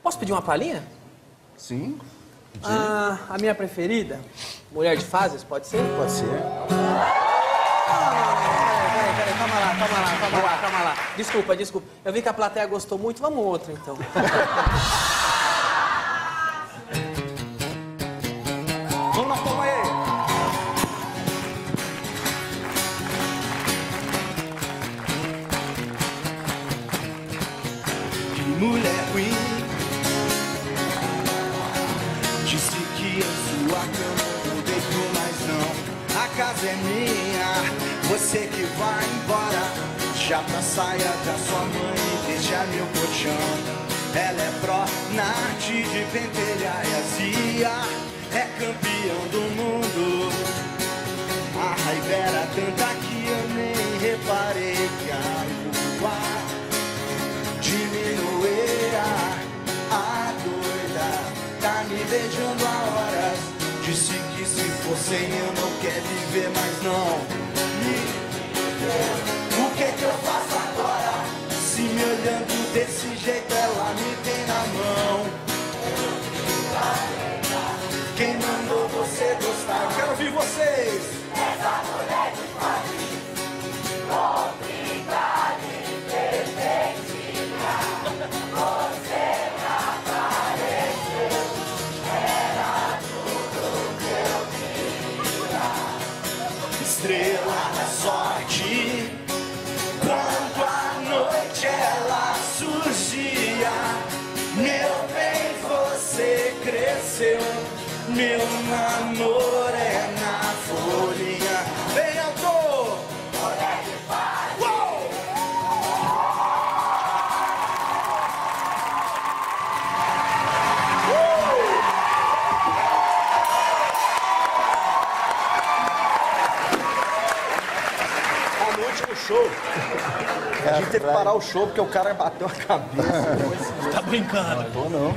Posso pedir uma palhinha? Sim. A minha preferida, Mulher de Fases, pode ser? Pode ser. Peraí, calma lá. Desculpa. Eu vi que a plateia gostou muito, vamos outra então. Vamos na palma aí. Que mulher ruim. Disse que em sua cama eu deito, mas não. A casa é minha, você que vai embora. Já pra saia da sua mãe e deixa meu colchão. Ela é pró na arte de pentelhar e azia. É campeão do mundo. A raiva era tanta que eu nem reparei que a rua diminuía. A doida tá me beijando há horas. Disse que se for sem eu não quer viver mais não. O que eu faço agora? Se me olhando desse jeito ela me tem na mão. Quem mandou você gostar? Eu quero ouvir vocês. Essa mulher de Fases, complicada e perfeitinha. Você me apareceu, era tudo que eu queria. Estrela da sorte. Quando a noite ela surgia, meu bem, você cresceu. Meu namoro é na folhinha. Bem alto! Mulher de Fases. Uou! No último show, a gente teve que parar o show porque o cara bateu a cabeça. Tá brincando. Tô não.